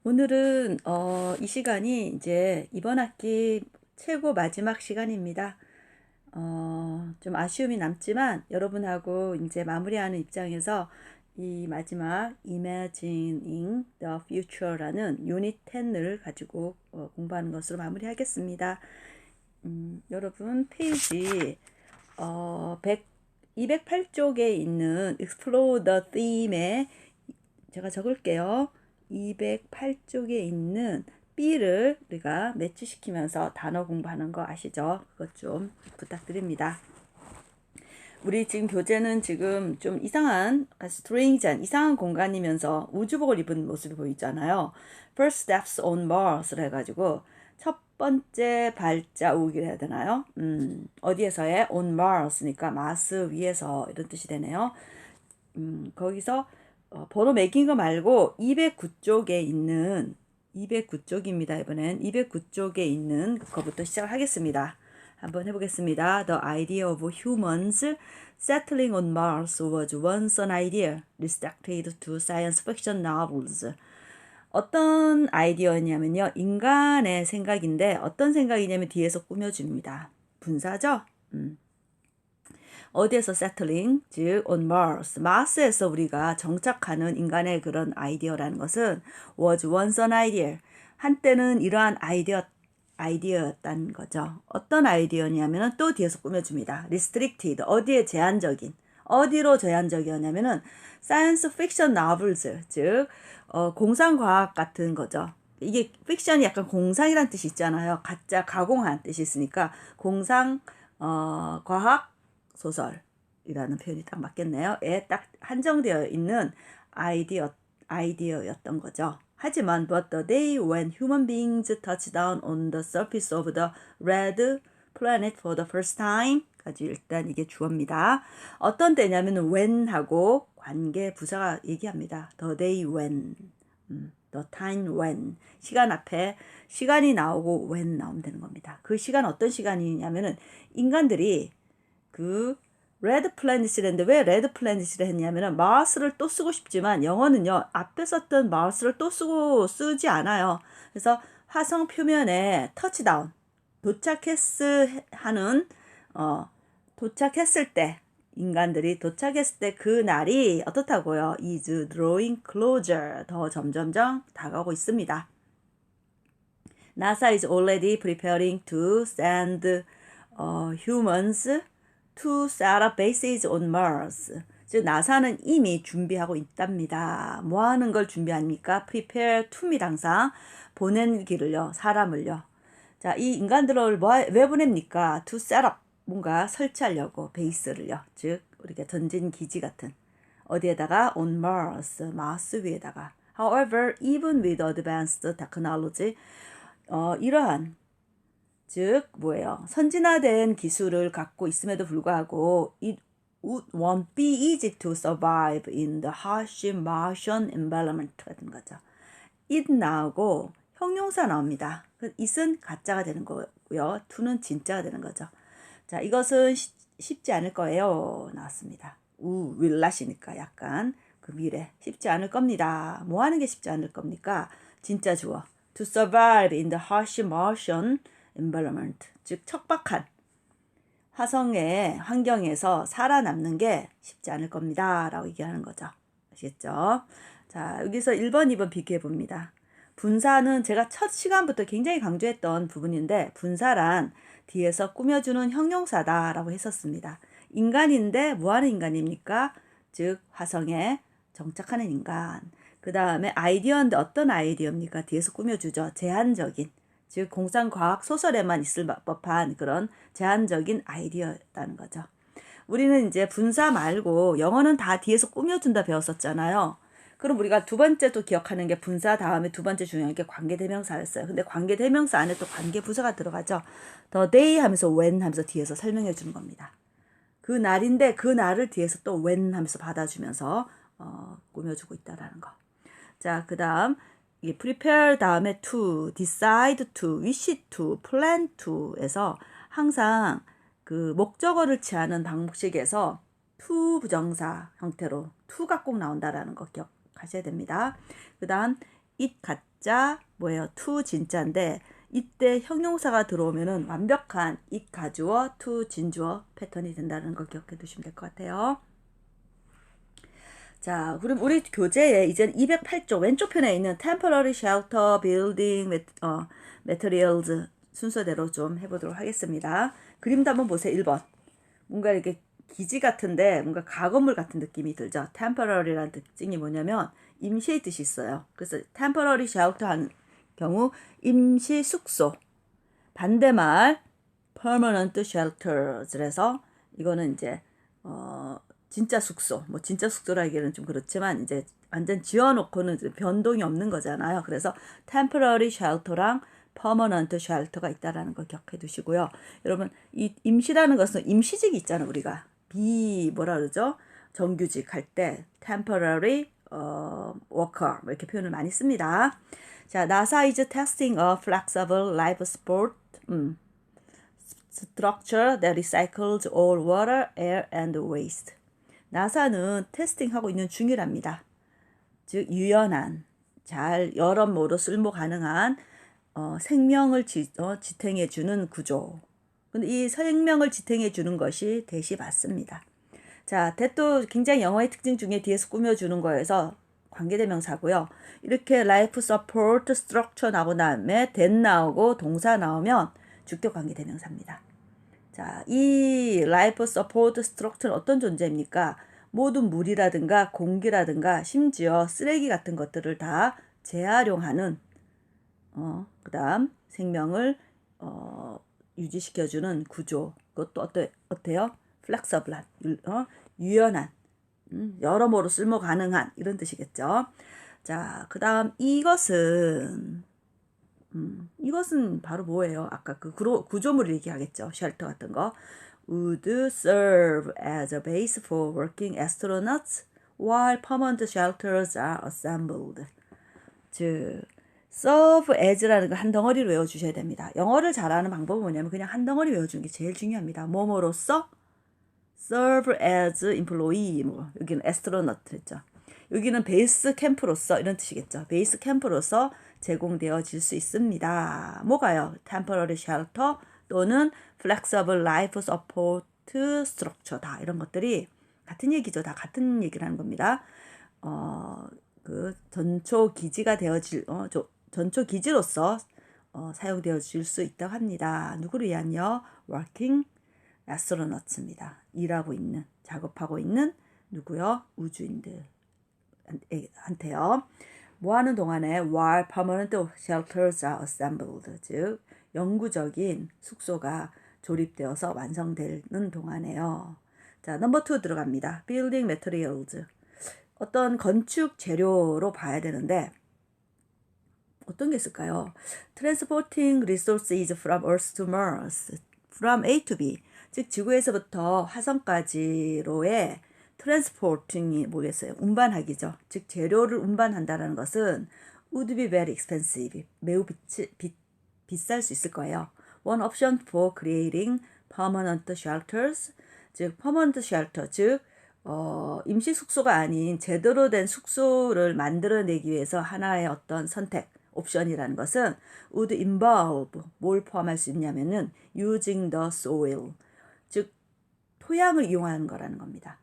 오늘은 이 시간이 이제 이번 학기 최고 마지막 시간입니다. 좀 아쉬움이 남지만 여러분하고 이제 마무리하는 입장에서 이 마지막 Imagining the Future라는 유닛 10을 가지고 공부하는 것으로 마무리하겠습니다. 여러분 페이지 208쪽에 있는 Explore the Theme에 제가 적을게요. 208쪽에 있는 B를 우리가 매치시키면서 단어 공부하는 거 아시죠? 그것 좀 부탁드립니다. 우리 지금 교재는 지금 좀 이상한, 스트레인지한 이상한 공간이면서 우주복을 입은 모습이 보이잖아요. First steps on Mars를 해가지고 첫 번째 발자국이라 해야 되나요? 어디에서의 on Mars니까 마스 위에서 이런 뜻이 되네요. 거기서 번호 매긴 거 말고 209쪽에 있는 209쪽입니다. 이번엔 209쪽에 있는 그거부터 시작을 하겠습니다. 한번 해보겠습니다. The idea of humans settling on Mars was once an idea restricted to science fiction novels. 어떤 아이디어냐면요. 인간의 생각인데 어떤 생각이냐면 뒤에서 꾸며줍니다. 분사죠? 어디에서 settling, 즉 on Mars, 마스에서 우리가 정착하는 인간의 그런 아이디어라는 것은 was once an idea, 한때는 이러한 아이디어였다는 거죠. 어떤 아이디어냐면은 또 뒤에서 꾸며줍니다. restricted, 어디에 제한적인, 어디로 제한적이었냐면은 science fiction novels, 즉 공상과학 같은 거죠. 이게 픽션이 약간 공상이란 뜻이 있잖아요. 가짜, 가공한 뜻이 있으니까 공상, 과학, 소설이라는 표현이 딱 맞겠네요. 딱 한정되어 있는 아이디어였던 거죠. 하지만 but the day when human beings touched down on the surface of the red planet for the first time 까지 일단 이게 주어입니다. 어떤 때냐면 when하고 관계 부사가 얘기합니다. the day when, the time when, 시간 앞에 시간이 나오고 when 나오면 되는 겁니다. 그 시간 어떤 시간이냐면은 인간들이 그 레드 플래닛이랬는데 왜 레드 플래닛을 했냐면은 마우스를 또 쓰고 싶지만 영어는요 앞에 썼던 마우스를 또 쓰지 않아요. 그래서 화성 표면에 터치다운 도착했을 때 인간들이 도착했을 때 그 날이 어떻다고요? is drawing closer, 더 점점점 다가오고 있습니다. NASA is already preparing to send humans to set up bases on Mars. 즉 나사는 이미 준비하고 있답니다. 뭐 하는 걸 준비합니까? prepare to입니다. 항상 보내기를요. 사람을요. 자, 이 인간들을 왜 보냅니까? to set up, 뭔가 설치하려고 베이스를요. 즉 우리가 전진 기지 같은 어디에다가 on Mars, 마스 위에다가. However, even with advanced technology, 이러한 즉 뭐예요? 선진화된 기술을 갖고 있음에도 불구하고 it won't be easy to survive in the harsh Martian environment 같은 거죠. it 나오고 형용사 나옵니다. it은 가짜가 되는 거고요. to는 진짜가 되는 거죠. 자, 이것은 쉽지 않을 거예요. 나왔습니다. will not이니까 약간 그 미래 쉽지 않을 겁니다. 뭐 하는 게 쉽지 않을 겁니까? 진짜 주어. to survive in the harsh Martian environment, 즉 척박한 화성의 환경에서 살아남는 게 쉽지 않을 겁니다 라고 얘기하는 거죠. 아시겠죠? 자, 여기서 1번, 2번 비교해 봅니다. 분사는 제가 첫 시간부터 굉장히 강조했던 부분인데 분사란 뒤에서 꾸며주는 형용사다 라고 했었습니다. 인간인데 뭐하는 인간입니까? 즉 화성에 정착하는 인간. 그 다음에 아이디어인데 어떤 아이디어입니까? 뒤에서 꾸며주죠. 제한적인, 즉 공상과학 소설에만 있을 법한 그런 제한적인 아이디어였다는 거죠. 우리는 이제 분사 말고 영어는 다 뒤에서 꾸며준다 배웠었잖아요. 그럼 우리가 두 번째 또 기억하는 게 분사 다음에 두 번째 중요한 게 관계대명사였어요. 근데 관계대명사 안에 또 관계부사가 들어가죠. the day 하면서 when 하면서 뒤에서 설명해 주는 겁니다. 그 날인데 그 날을 뒤에서 또 when 하면서 받아주면서 꾸며주고 있다라는 거. 자, 그 다음 이게 prepare 다음에 to, decide to, wish to, plan to에서 항상 그 목적어를 취하는 방식에서 to 부정사 형태로 to가 꼭 나온다라는 거 기억하셔야 됩니다. 그 다음 it 가짜 뭐예요? to 진짜인데 이때 형용사가 들어오면은 완벽한 it 가주어 to 진주어 패턴이 된다는 걸 기억해 두시면 될 것 같아요. 자, 그럼 우리 교재에 이제 208쪽 왼쪽 편에 있는 temporary shelter building materials 순서대로 좀 해보도록 하겠습니다. 그림도 한번 보세요. 1번. 뭔가 이렇게 기지 같은데 뭔가 가건물 같은 느낌이 들죠. temporary라는 특징이 뭐냐면 임시의 뜻이 있어요. 그래서 temporary shelter 하는 경우 임시 숙소. 반대말 permanent shelters라서 이거는 이제 진짜 숙소, 뭐 진짜 숙소라기에는 좀 그렇지만 이제 완전 지어놓고는 변동이 없는 거잖아요. 그래서 temporary shelter랑 permanent shelter가 있다라는 걸 기억해 두시고요. 여러분 이 임시라는 것은 임시직이 있잖아요. 우리가 뭐라 그러죠? 정규직 할 때 temporary worker 뭐 이렇게 표현을 많이 씁니다. 자, NASA is testing a flexible life support structure that recycles all water, air, and waste. 나사는 테스팅하고 있는 중이랍니다. 즉 유연한, 잘 여러모로 쓸모 가능한 생명을 지탱해주는 구조. 근데 이 생명을 지탱해주는 것이 대시 맞습니다. 자, that도 굉장히 영어의 특징 중에 뒤에서 꾸며주는 거에서 관계대명사고요. 이렇게 life support structure 나오고 다음에 that 나오고 동사 나오면 주격 관계대명사입니다. 자, 이 life support structure는 어떤 존재입니까? 모든 물이라든가 공기라든가 심지어 쓰레기 같은 것들을 다 재활용하는 그 다음 생명을 유지시켜주는 구조. 그것도 어때요? flexible한, 유연한, 여러모로 쓸모 가능한 이런 뜻이겠죠. 자, 그 다음 이것은 바로 뭐예요? 아까 그 구조물을 얘기하겠죠. 쉘터 같은 거. Would serve as a base for working astronauts while permanent shelters are assembled. 즉, serve as라는 거 한 덩어리로 외워주셔야 됩니다. 영어를 잘하는 방법은 뭐냐면 그냥 한 덩어리 외워주는 게 제일 중요합니다. 뭐뭐로써 serve as employee, 뭐 여기는 astronaut 했죠. 여기는 베이스 캠프로서 이런 뜻이겠죠. 베이스 캠프로서 제공되어질 수 있습니다. 뭐가요? temporary shelter 또는 flexible life support structure 다 이런 것들이 같은 얘기죠. 다 같은 얘기를 하는 겁니다. 그 전초 기지가 되어질 전초 기지로서 사용되어질 수 있다고 합니다. 누구를 위한요? working astronauts입니다. 일하고 있는 작업하고 있는 누구요? 우주인들. 한테요. 뭐 하는 동안에 while permanent shelters are assembled, 즉 영구적인 숙소가 조립되어서 완성되는 동안에요. 자, 넘버 2 들어갑니다. building materials. 어떤 건축 재료로 봐야 되는데 어떤 게 있을까요? transporting resources from Earth to Mars, from A to B. 즉 지구에서부터 화성까지로의 트랜스포팅이 뭐겠어요? 운반하기죠. 즉 재료를 운반한다는 것은 would be very expensive. 매우 비쌀 수 있을 거예요. One option for creating permanent shelters. 즉 permanent shelter, 즉 임시 숙소가 아닌 제대로 된 숙소를 만들어내기 위해서 하나의 어떤 선택, 옵션이라는 것은 would involve, 뭘 포함할 수 있냐면은 using the soil, 즉 토양을 이용하는 거라는 겁니다.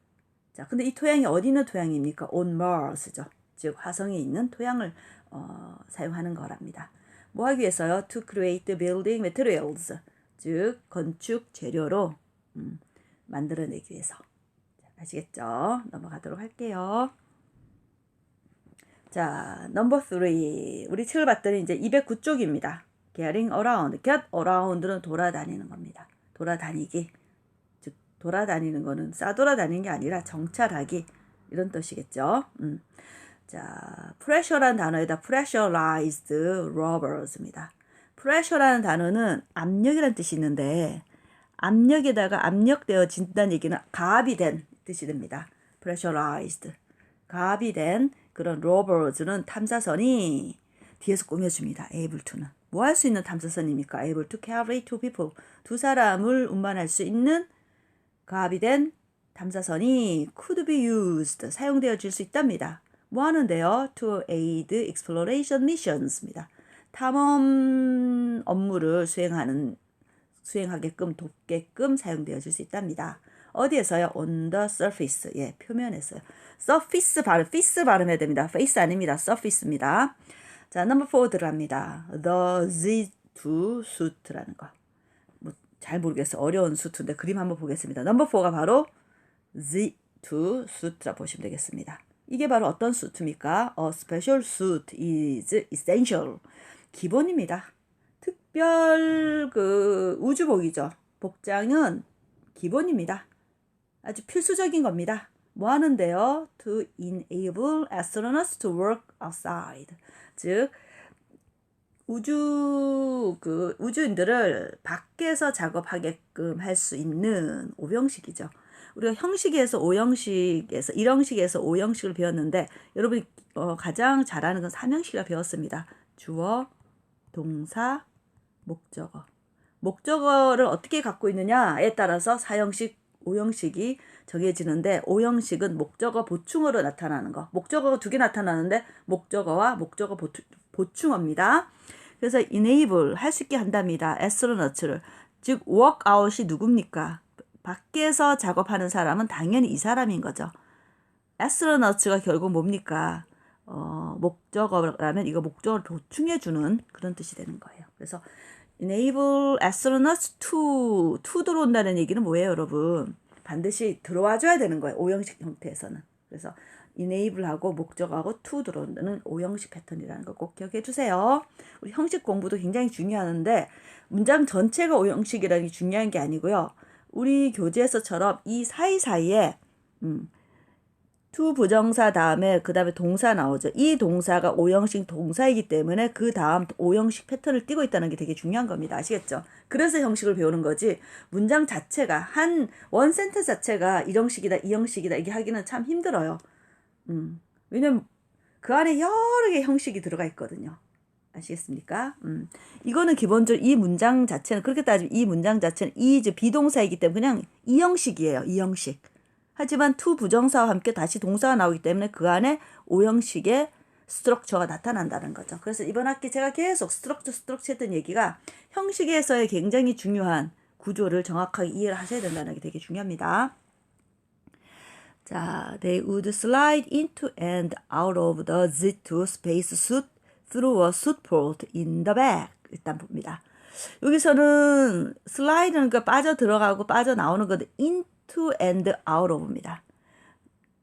자, 근데 이 토양이 어디 있는 토양입니까? On Mars죠. 즉 화성에 있는 토양을 사용하는 거랍니다. 뭐 하기 위해서요? To create building materials, 즉 건축 재료로 만들어내기 위해서. 자, 아시겠죠? 넘어가도록 할게요. 자, 넘버 3. 우리 책을 봤더니 이제 209쪽입니다. Getting around. Get around는 돌아다니는 겁니다. 돌아다니기. 즉 돌아다니는 거는 싸돌아다니는 게 아니라 정찰하기 이런 뜻이겠죠. 자, pressure라는 단어에다 pressurized rubbers입니다. pressure라는 단어는 압력이라는 뜻이 있는데 압력에다가 압력되어진다는 얘기는 가압이 된 뜻이 됩니다. pressurized. 가압이 된 그런 rubbers는 탐사선이 뒤에서 꾸며줍니다. able to는. 뭐 할 수 있는 탐사선입니까? able to carry two people. 두 사람을 운반할 수 있는 가압이 된 탐사선이 could be used. 사용되어질 수 있답니다. 뭐 하는데요? To aid exploration missions입니다. 탐험 업무를 수행하게끔 돕게끔 사용되어질 수 있답니다. 어디에서요? On the surface. 예, 표면에서요. surface face 발음해야 됩니다. face 아닙니다. surface입니다. 자, number 4 들어갑니다. The Z2 suit라는 거. 뭐 잘 모르겠어요. 어려운 수트인데 그림 한번 보겠습니다. number 4가 바로 Z2 suit라 보시면 되겠습니다. 이게 바로 어떤 수트입니까? A special suit is essential. 기본입니다. 특별 우주복이죠. 복장은 기본입니다. 아주 필수적인 겁니다. 뭐 하는데요? To enable astronauts to work outside. 즉 우주인들을 밖에서 작업하게끔 할 수 있는 오형식이죠. 우리가 형식에서 1형식에서 5형식을 배웠는데 여러분이 가장 잘하는 건 3형식을 배웠습니다. 주어, 동사, 목적어. 목적어를 어떻게 갖고 있느냐에 따라서 4형식, 5형식이 정해지는데 5형식은 목적어 보충어로 나타나는 거. 목적어가 2개 나타나는데 목적어와 목적어 보충어입니다. 그래서 enable 할 수 있게 한답니다. astronauts를. 즉 workout이 누굽니까? 밖에서 작업하는 사람은 당연히 이 사람인 거죠. astronauts가 결국 뭡니까? 목적어라면 이거 목적어를 보충해주는 그런 뜻이 되는 거예요. 그래서 enable astronauts to 들어온다는 얘기는 뭐예요, 여러분? 반드시 들어와줘야 되는 거예요. 5형식 형태에서는. 그래서 enable하고 목적어하고 to 들어온다는 5형식 패턴이라는 거 꼭 기억해 주세요. 우리 형식 공부도 굉장히 중요하는데 문장 전체가 5형식이라는 게 중요한 게 아니고요. 우리 교재에서처럼 이 사이사이에 to 부정사 다음에 그 다음에 동사 나오죠. 이 동사가 5형식 동사이기 때문에 그 다음 5형식 패턴을 띠고 있다는 게 되게 중요한 겁니다. 아시겠죠? 그래서 형식을 배우는 거지 문장 자체가 원 센텐스 자체가 1형식이다 2형식이다 이게 하기는 참 힘들어요. 왜냐면 그 안에 여러 개의 형식이 들어가 있거든요. 아시겠습니까? 이거는 기본적으로 이 문장 자체는 그렇게 따지면 이 문장 자체는 이제 비동사이기 때문에 그냥 2형식이에요. 2형식. 하지만 to 부정사와 함께 다시 동사가 나오기 때문에 그 안에 5형식의 스트럭처가 나타난다는 거죠. 그래서 이번 학기 제가 계속 스트럭처 했던 얘기가 형식에서의 굉장히 중요한 구조를 정확하게 이해를 하셔야 된다는 게 되게 중요합니다. 자, they would slide into and out of the Z2 space suit through a suit port in the back. 일단 봅니다. 여기서는 슬라이드는 그러니까 빠져 들어가고 빠져 나오는 것 into and out of입니다.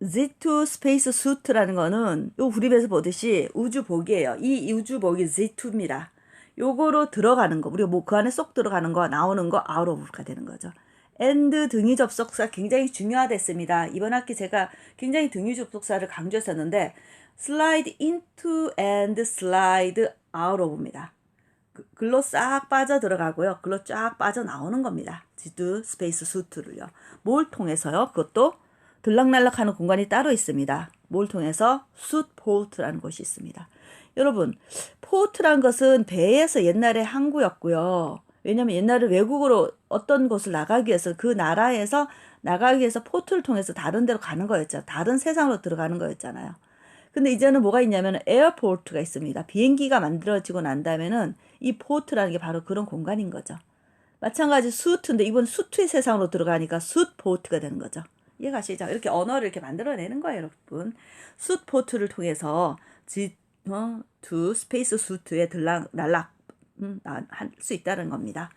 Z2 space suit라는 거는 요 그림에서 보듯이 우주복이에요. 이 우주복이 Z2입니다. 요거로 들어가는 거, 우리가 뭐 그 안에 쏙 들어가는 거, 나오는 거 out of가 되는 거죠. and 등위 접속사 굉장히 중요하댔습니다. 이번 학기 제가 굉장히 등위 접속사를 강조했었는데 slide into and slide out of입니다. 글로 싹 빠져 들어가고요. 글로 쫙 빠져 나오는 겁니다. Z2 스페이스 수트를요. 뭘 통해서요? 그것도 들락날락하는 공간이 따로 있습니다. 뭘 통해서? 수트 포트라는 곳이 있습니다. 여러분, 포트란 것은 배에서 옛날에 항구였고요. 왜냐면 옛날에 외국으로 어떤 곳을 나가기 위해서 그 나라에서 나가기 위해서 포트를 통해서 다른 데로 가는 거였죠. 다른 세상으로 들어가는 거였잖아요. 근데 이제는 뭐가 있냐면 에어포트가 있습니다. 비행기가 만들어지고 난 다음에는 이 포트라는 게 바로 그런 공간인 거죠. 마찬가지 수트인데 이번 수트의 세상으로 들어가니까 수트포트가 되는 거죠. 이해가시죠? 이렇게 언어를 이렇게 만들어내는 거예요, 여러분. 수트포트를 통해서 Z2 스페이스 수트에 들락날락 할 수 있다는 겁니다.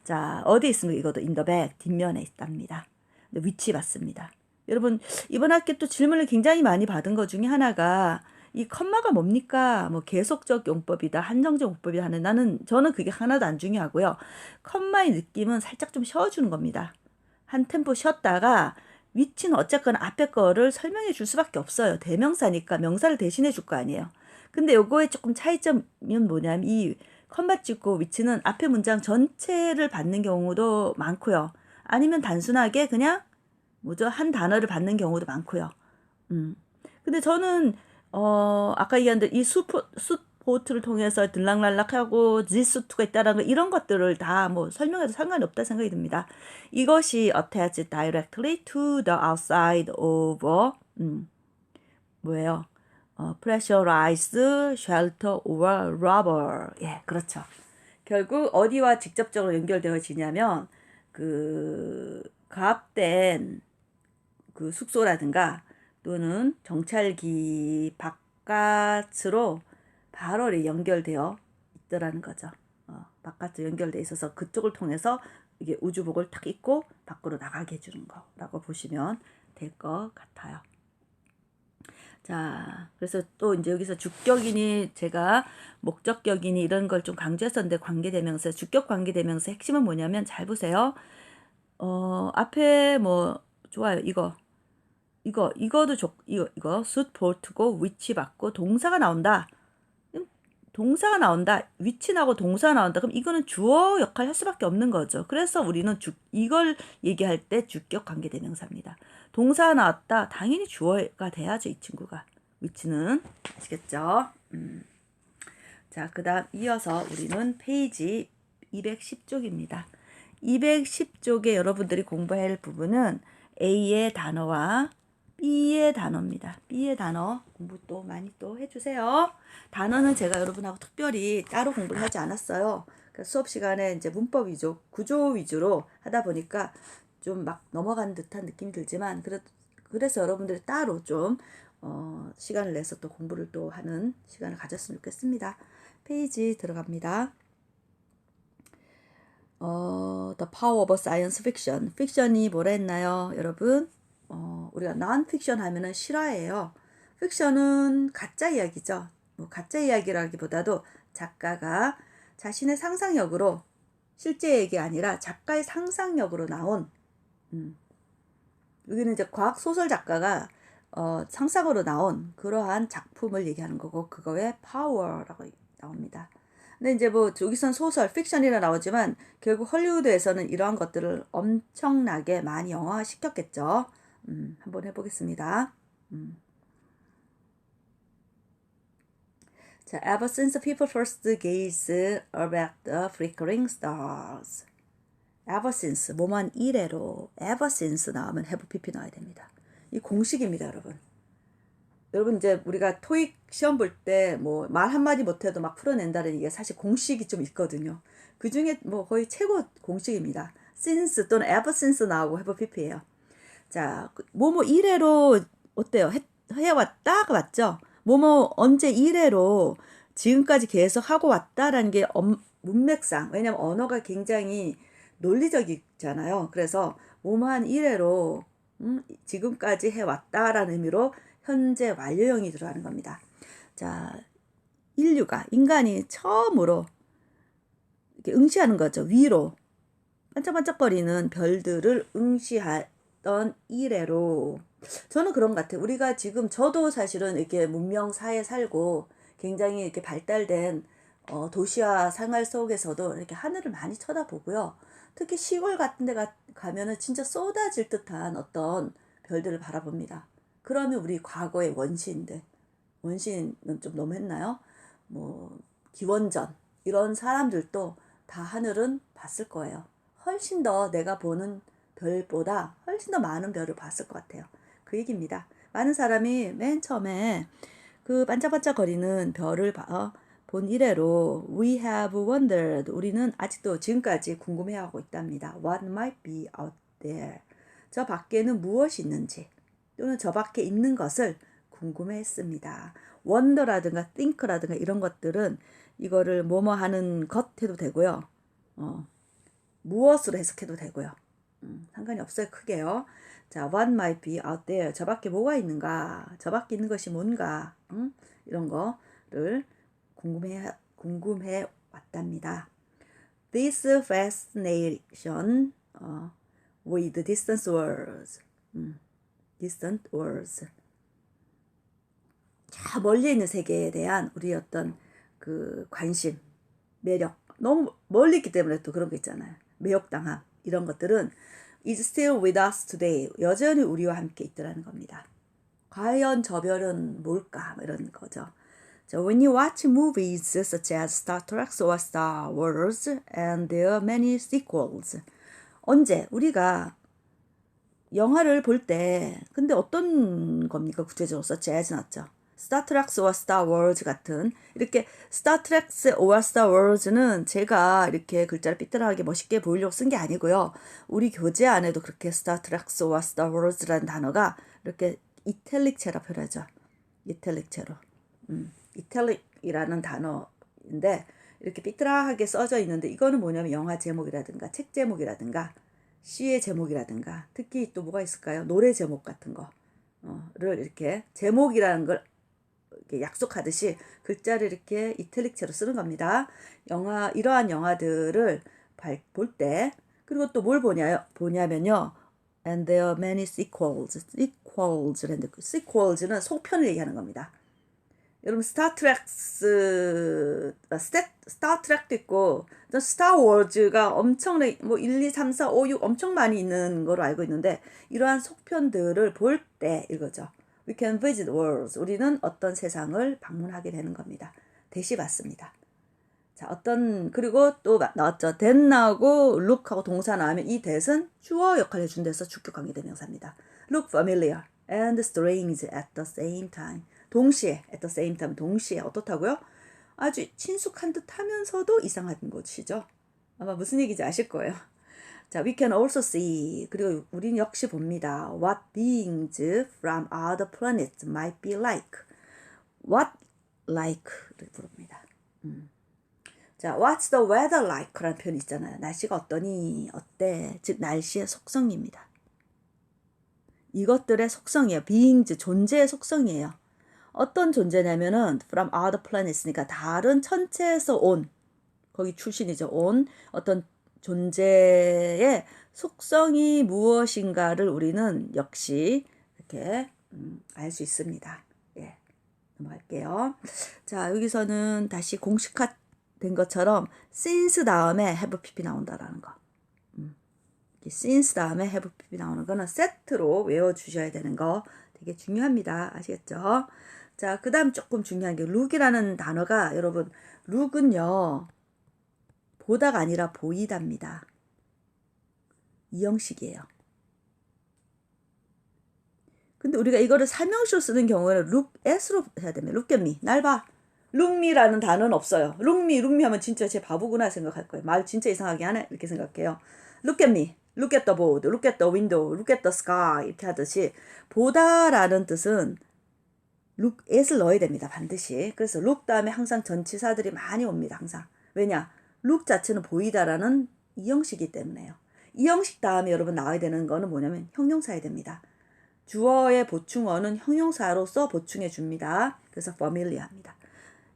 자, 어디 있습니까? 이것도 in the back, 뒷면에 있답니다. 위치 봤습니다. 여러분, 이번 학기 또 질문을 굉장히 많이 받은 것 중에 하나가 이 컴마가 뭡니까? 뭐 계속적 용법이다, 한정적 용법이다 하는 저는 그게 하나도 안 중요하고요. 컴마의 느낌은 살짝 좀 쉬어주는 겁니다. 한 템포 쉬었다가 위치는 어쨌거나 앞에 거를 설명해 줄 수밖에 없어요. 대명사니까 명사를 대신해 줄 거 아니에요. 근데 요거의 조금 차이점은 뭐냐면 이 컴마 찍고 위치는 앞에 문장 전체를 받는 경우도 많고요. 아니면 단순하게 그냥 한 단어를 받는 경우도 많고요. 근데 저는 아까 얘기한 대로 이 수포트를 통해서 들락날락하고 지수투가 있다라는 거 이런 것들을 다 뭐 설명해도 상관이 없다 생각이 듭니다. 이것이 attached directly to the outside of 뭐예요? pressurized shelter or rubber. 예, 그렇죠. 결국 어디와 직접적으로 연결되어지냐면 그 가압된 그 숙소라든가 또는 정찰기 바깥으로 바로 연결되어 있더라는 거죠. 바깥으로 연결되어 있어서 그쪽을 통해서 이게 우주복을 탁 입고 밖으로 나가게 해주는 거라고 보시면 될 것 같아요. 자, 그래서 또 이제 여기서 주격이니 제가 목적격이니 이런 걸 좀 강조했었는데 관계대명사, 주격 관계대명사 핵심은 뭐냐면 잘 보세요. 앞에 뭐 좋아요. 이거도 이거 suit port고 which 받고 동사가 나온다. 동사가 나온다. 위치 나고 동사가 나온다. 그럼 이거는 주어 역할 할 수밖에 없는 거죠. 그래서 우리는 이걸 얘기할 때 주격 관계대명사입니다. 동사가 나왔다. 당연히 주어가 돼야죠. 이 친구가. 위치는. 아시겠죠? 자, 그 다음 이어서 우리는 페이지 210쪽입니다. 210쪽에 여러분들이 공부해야 할 부분은 A의 단어와 B의 단어입니다. B의 단어 공부 또 많이 또 해주세요. 단어는 제가 여러분하고 특별히 따로 공부를 하지 않았어요. 그러니까 수업 시간에 이제 문법 위주, 구조 위주로 하다 보니까 좀 막 넘어간 듯한 느낌이 들지만 그래서 여러분들이 따로 좀 시간을 내서 또 공부를 또 하는 시간을 가졌으면 좋겠습니다. 페이지 들어갑니다. The Power of Science Fiction. 픽션이 뭐라 했나요, 여러분? 우리가 non-fiction 하면은 실화예요. 픽션은 가짜 이야기죠. 뭐 가짜 이야기라기보다도 작가가 자신의 상상력으로 실제 얘기 아니라 작가의 상상력으로 나온 여기는 이제 과학 소설 작가가 상상으로 나온 그러한 작품을 얘기하는 거고 그거에 파워라고 나옵니다. 근데 이제 뭐 여기선 소설, 픽션이라 나오지만 결국 헐리우드에서는 이러한 것들을 엄청나게 많이 영화화시켰겠죠. 한번 해보겠습니다. 자, ever since people first gazed up at the flickering stars. ever since, 뭐만 이래로 ever since 나오면 have pp 나와야 됩니다. 이 공식입니다, 여러분. 여러분 이제 우리가 토익 시험 볼 때 뭐 말 한마디 못해도 막 풀어낸다는 이게 사실 공식이 좀 있거든요. 그 중에 뭐 거의 최고 공식입니다. since 또는 ever since 나오고 have pp예요. 자, 뭐뭐 이래로 어때요? 해왔다가 맞죠? 뭐뭐 언제 이래로 지금까지 계속 하고 왔다라는 게 문맥상, 왜냐면 언어가 굉장히 논리적이잖아요. 그래서 뭐뭐한 이래로 지금까지 해왔다라는 의미로 현재 완료형이 들어가는 겁니다. 자, 인간이 처음으로 이렇게 응시하는 거죠. 위로 반짝반짝거리는 별들을 응시하던 이래로 저는 그런 것 같아요. 우리가 지금 저도 사실은 이렇게 문명 사회에 살고 굉장히 이렇게 발달된 도시와 생활 속에서도 이렇게 하늘을 많이 쳐다보고요. 특히 시골 같은 데 가면은 진짜 쏟아질 듯한 어떤 별들을 바라봅니다. 그러면 우리 과거의 원시인들, 원시인은 좀 너무했나요? 뭐 기원전 이런 사람들도 다 하늘은 봤을 거예요. 훨씬 더 내가 보는 별보다 훨씬 더 많은 별을 봤을 것 같아요. 그 얘기입니다. 많은 사람이 맨 처음에 그 반짝반짝거리는 별을 본 이래로 we have wondered. 우리는 아직도 지금까지 궁금해하고 있답니다. What might be out there. 저 밖에는 무엇이 있는지 또는 저 밖에 있는 것을 궁금해했습니다. wonder라든가 think라든가 이런 것들은 이거를 뭐뭐 하는 것 해도 되고요. 무엇으로 해석해도 되고요. 상관이 없어요. 크게요. 자, what might be out there. 저 밖에 뭐가 있는가? 저 밖에 있는 것이 뭔가? 이런 거를 궁금해 왔답니다. This fascination with distant worlds. distant worlds. 저 멀리 있는 세계에 대한 우리 어떤 그 관심, 매력. 너무 멀리 있기 때문에 또 그런 거 있잖아요. 매혹당함. 이런 것들은 is still with us today. 여전히 우리와 함께 있더라는 겁니다. 과연 저 별은 뭘까? 이런 거죠. So when you watch movies such as Star Trek or Star Wars and their many sequels. 언제 우리가 영화를 볼 때 근데 어떤 겁니까? 구체적으로 such as 나왔죠. 스타트랙스와 스타워즈 같은 이렇게 스타트랙스와 스타워즈는 제가 이렇게 글자를 삐뚤하게 멋있게 보이려고 쓴 게 아니고요. 우리 교재 안에도 그렇게 스타트랙스와 스타워즈라는 단어가 이렇게 이탈릭체라 표현하죠. 이탈릭체로. 이탈릭이라는 단어인데 이렇게 삐뚤하게 써져 있는데 이거는 뭐냐면 영화 제목이라든가 책 제목이라든가 시의 제목이라든가 특히 또 뭐가 있을까요? 노래 제목 같은 거를 이렇게 제목이라는 걸 이렇게 약속하듯이 글자를 이렇게 이탈릭체로 쓰는 겁니다. 이러한 영화들을 볼 때 그리고 또 뭘 보냐면요. And there are many sequels는 속편을 얘기하는 겁니다. 여러분 스타트랙도 있고 스타워즈가 엄청나게 뭐 1, 2, 3, 4, 5, 6 엄청 많이 있는 거로 알고 있는데 이러한 속편들을 볼 때 이거죠. We can visit worlds. 우리는 어떤 세상을 방문하게 되는 겁니다. 대시 받습니다. 자, 그리고 또 나왔죠. that 나오고 look하고 동사 나오면 이 that은 주어 역할을 해준 데서 주격 관계 대명사입니다. look familiar and strange at the same time. 동시에 at the same time 동시에 어떻다고요? 아주 친숙한 듯 하면서도 이상한 것이죠. 아마 무슨 얘기인지 아실 거예요. 자, we can also see 그리고 우린 역시 봅니다. What beings from other planets might be like. What like를 부릅니다. 자, what's the weather like라는 표현이 있잖아요. 날씨가 어떠니? 어때? 즉 날씨의 속성입니다. 이것들의 속성이에요. beings 존재의 속성이에요. 어떤 존재냐면은 from other planets니까 다른 천체에서 온 거기 출신이죠. 온 어떤 존재의 속성이 무엇인가를 우리는 역시 이렇게 알 수 있습니다. 예, 넘어갈게요. 자, 여기서는 다시 공식화된 것처럼 since 다음에 have pp 나온다라는 거. since 다음에 have pp 나오는 거는 세트로 외워주셔야 되는 거 되게 중요합니다. 아시겠죠? 자, 그 다음 조금 중요한 게 look이라는 단어가 여러분 look은요 보다가 아니라 보이답니다. 이 형식이에요. 근데 우리가 이거를 살명시로 쓰는 경우에는 look at로 해야 됩니다. look at me. 날 봐. look me라는 단어는 없어요. look me 하면 진짜 제 바보구나 생각할 거예요. 말 진짜 이상하게 하네 이렇게 생각해요. look at me. look at the board. look at the window. look at the sky 이렇게 하듯이 보다라는 뜻은 look at을 넣어야 됩니다. 반드시. 그래서 look 다음에 항상 전치사들이 많이 옵니다. 항상. 왜냐? look 자체는 보이다라는 이 형식이기 때문에요. 이 형식 다음에 여러분 나와야 되는 거는 뭐냐면 형용사야 됩니다. 주어의 보충어는 형용사로서 보충해 줍니다. 그래서 familiar합니다.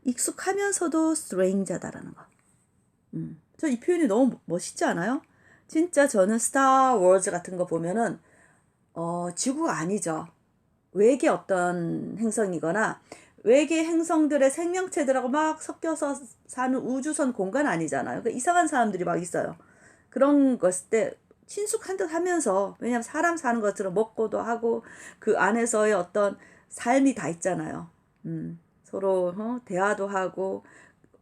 익숙하면서도 strange하다라는 거. 저 이 표현이 너무 멋있지 않아요? 진짜 저는 Star Wars 같은 거 보면은 지구가 아니죠. 외계 어떤 행성이거나 외계 행성들의 생명체들하고 막 섞여서 사는 우주선 공간 아니잖아요. 그러니까 이상한 사람들이 막 있어요. 그런 것일 때 친숙한 듯 하면서 왜냐하면 사람 사는 것처럼 먹고도 하고 그 안에서의 어떤 삶이 다 있잖아요. 서로 대화도 하고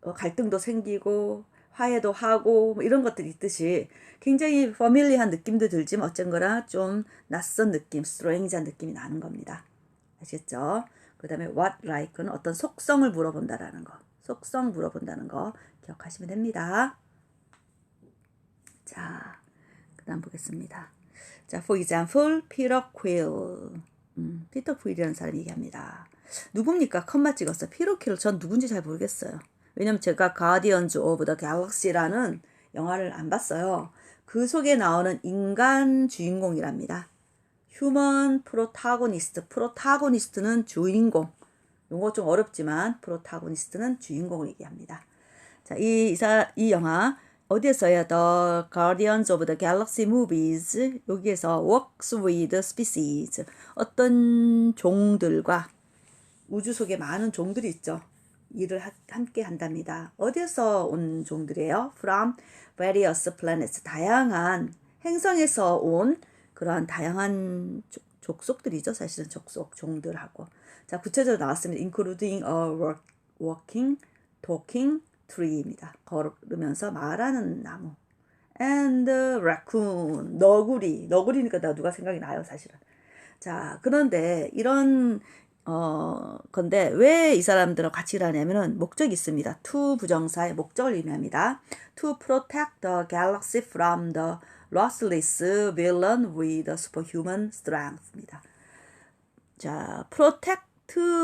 갈등도 생기고 화해도 하고 뭐 이런 것들이 있듯이 굉장히 퍼밀리한 느낌도 들지만 어쩐거나 좀 낯선 느낌, 스트레인지한 느낌이 나는 겁니다. 아시겠죠? 그 다음에 what like는 어떤 속성을 물어본다라는 거. 속성 물어본다는 거 기억하시면 됩니다. 자, 그 다음 보겠습니다. 자, for example, Peter Quill. 피터 퀴일이라는 사람이 얘기합니다. 누굽니까? 컴마 찍었어. 피터 퀴일 전 누군지 잘 모르겠어요. 왜냐면 제가 Guardians of the Galaxy라는 영화를 안 봤어요. 그 속에 나오는 인간 주인공이랍니다. Human Protagonist. 프로타고니스트는 주인공. 용어 좀 어렵지만 프로타고니스트는 주인공을 얘기합니다. 자, 이 영화 어디에서요? The Guardians of the Galaxy Movies. 여기에서 works with species. 어떤 종들과 우주 속에 많은 종들이 있죠. 일을 함께 한답니다. 어디에서 온 종들이에요? From various planets. 다양한 행성에서 온 그러한 다양한 족속들이죠. 사실은 종들하고. 자, 구체적으로 나왔습니다. Including a walking, talking tree입니다. 걸으면서 말하는 나무. And raccoon, 너구리니까 누가 생각이 나요, 사실은. 자, 그런데 이런 건데 왜 이 사람들하고 같이 일하냐면은 목적이 있습니다. to 부정사의 목적을 의미합니다. To protect the galaxy from the ruthless villain with superhuman strength입니다. 자, protect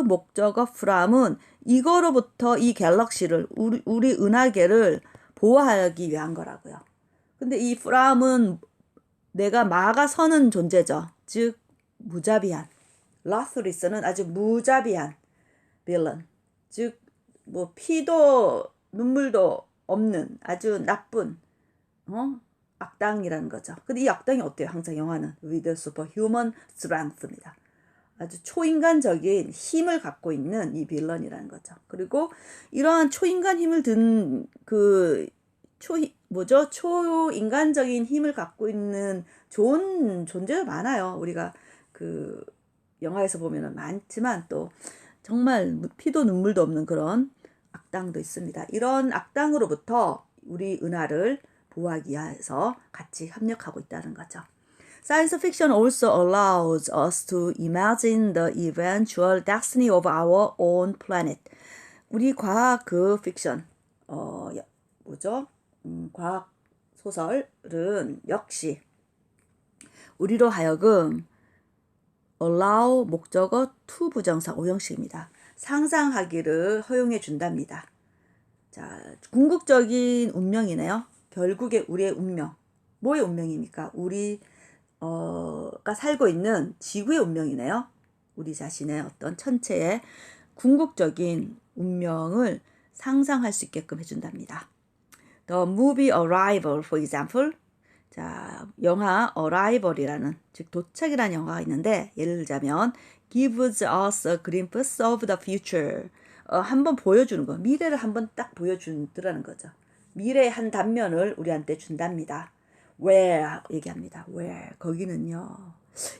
목적어 from은 이거로부터 이 갤럭시를 우리 은하계를 보호하기 위한 거라고요. 근데 이 from은 내가 막아서는 존재죠. 즉 무자비한. ruthless는 아주 무자비한 villain. 즉 뭐 피도 눈물도 없는 아주 나쁜 악당이라는 거죠. 근데 이 악당이 어때요? 항상 영화는 with superhuman strength입니다. 아주 초인간적인 힘을 갖고 있는 이 빌런이라는 거죠. 그리고 이러한 초인간 힘을 든 초인간적인 힘을 갖고 있는 좋은 존재가 많아요. 우리가 그 영화에서 보면은 많지만 또 정말 피도 눈물도 없는 그런 악당도 있습니다. 이런 악당으로부터 우리 은하를 보호하기 위해서 같이 협력하고 있다는 거죠. Science fiction also allows us to imagine the eventual destiny of our own planet. 우리 과학 픽션, 과학 소설은 역시 우리로 하여금 allow 목적어 to 부정사 오형식입니다. 상상하기를 허용해 준답니다. 자, 궁극적인 운명이네요. 결국에 우리의 운명. 뭐의 운명입니까? 우리가 살고 있는 지구의 운명이네요. 우리 자신의 어떤 천체의 궁극적인 운명을 상상할 수 있게끔 해준답니다. The movie Arrival, for example. 자, 영화 Arrival이라는, 즉 도착이라는 영화가 있는데 예를 들자면 gives us a glimpse of the future. 한번 보여주는 거, 미래를 한번 딱 보여주더라는 거죠. 미래의 한 단면을 우리한테 준답니다. where 얘기합니다. where 거기는요.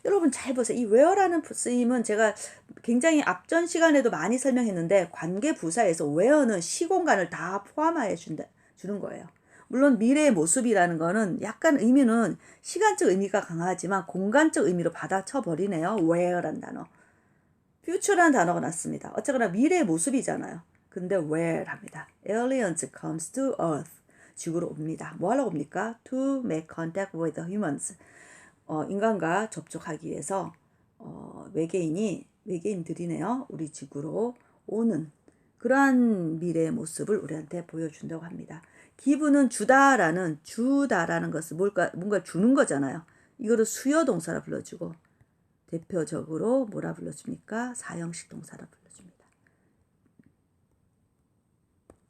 여러분 잘 보세요. 이 where라는 쓰임은 제가 굉장히 앞전 시간에도 많이 설명했는데 관계 부사에서 where는 시공간을 다 포함하여 주는 거예요. 물론 미래의 모습이라는 거는 약간 의미는 시간적 의미가 강하지만 공간적 의미로 받아쳐 버리네요. where란 단어. future라는 단어가 났습니다. 어쨌거나 미래의 모습이잖아요. 근데 where 합니다. Aliens comes to earth. 지구로 옵니다. 뭐 하려고 옵니까? To make contact with the humans. 인간과 접촉하기 위해서 외계인들이네요. 우리 지구로 오는 그러한 미래의 모습을 우리한테 보여준다고 합니다. 기부는 주다라는 것은 뭔가 주는 거잖아요. 이거를 수요 동사라 불러주고 대표적으로 뭐라 불러줍니까? 사형식 동사라 불러줍니다.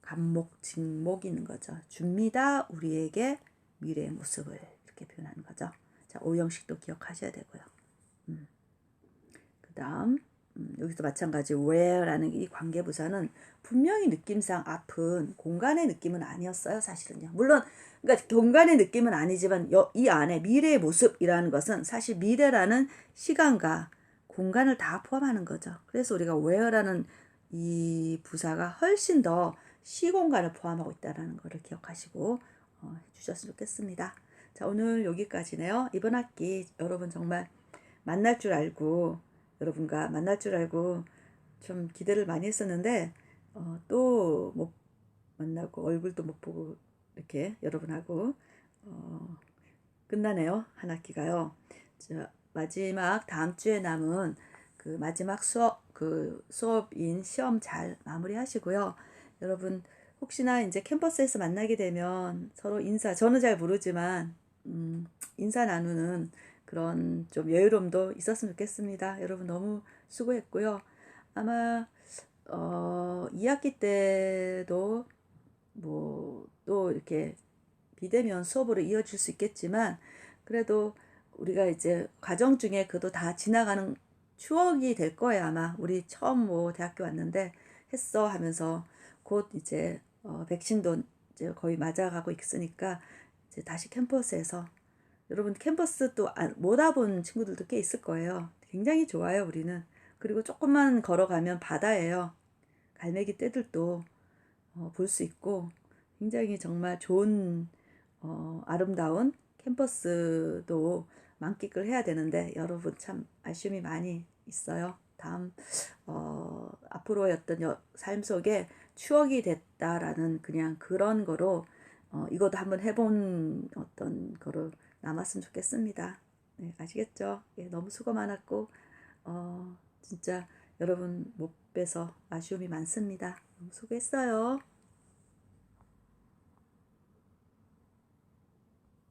간목, 직목 있는 거죠. 줍니다. 우리에게 미래의 모습을 이렇게 표현하는 거죠. 자, 오형식도 기억하셔야 되고요. 그 다음 여기서 마찬가지 where라는 이 관계부사는 분명히 느낌상 앞은 공간의 느낌은 아니었어요. 사실은요. 물론 그러니까 공간의 느낌은 아니지만 이 안에 미래의 모습이라는 것은 사실 미래라는 시간과 공간을 다 포함하는 거죠. 그래서 우리가 where라는 이 부사가 훨씬 더 시공간을 포함하고 있다는 것을 기억하시고 해주셨으면 좋겠습니다. 자, 오늘 여기까지네요. 이번 학기 여러분 정말 여러분과 만날 줄 알고 좀 기대를 많이 했었는데 또 못 만나고 얼굴도 못 보고 이렇게 여러분하고 끝나네요. 한 학기가요. 자, 마지막 다음 주에 남은 그 마지막 수업인 시험 잘 마무리하시고요. 여러분 혹시나 이제 캠퍼스에서 만나게 되면 서로 저는 잘 모르지만 인사 나누는 그런 좀 여유로움도 있었으면 좋겠습니다. 여러분 너무 수고했고요. 아마 2학기 때도 뭐 또 이렇게 비대면 수업으로 이어질 수 있겠지만 그래도 우리가 이제 과정 중에 그도 다 지나가는 추억이 될 거예요. 아마 우리 처음 뭐 대학교 왔는데 했어 하면서 곧 이제 백신도 이제 거의 맞아가고 있으니까 이제 다시 캠퍼스에서 여러분 캠퍼스 또 못 와본 친구들도 꽤 있을 거예요. 굉장히 좋아요. 우리는. 그리고 조금만 걸어가면 바다예요. 갈매기 떼들도 볼 수 있고 굉장히 정말 좋은 아름다운 캠퍼스도 만끽을 해야 되는데 여러분 참 아쉬움이 많이 있어요. 다음 앞으로의 어떤 삶 속에 추억이 됐다라는 그냥 그런 거로 이것도 한번 해본 어떤 거로 남았으면 좋겠습니다. 네, 아시겠죠? 예, 너무 수고 많았고 진짜 여러분 못 뵈서 아쉬움이 많습니다. 너무 수고했어요.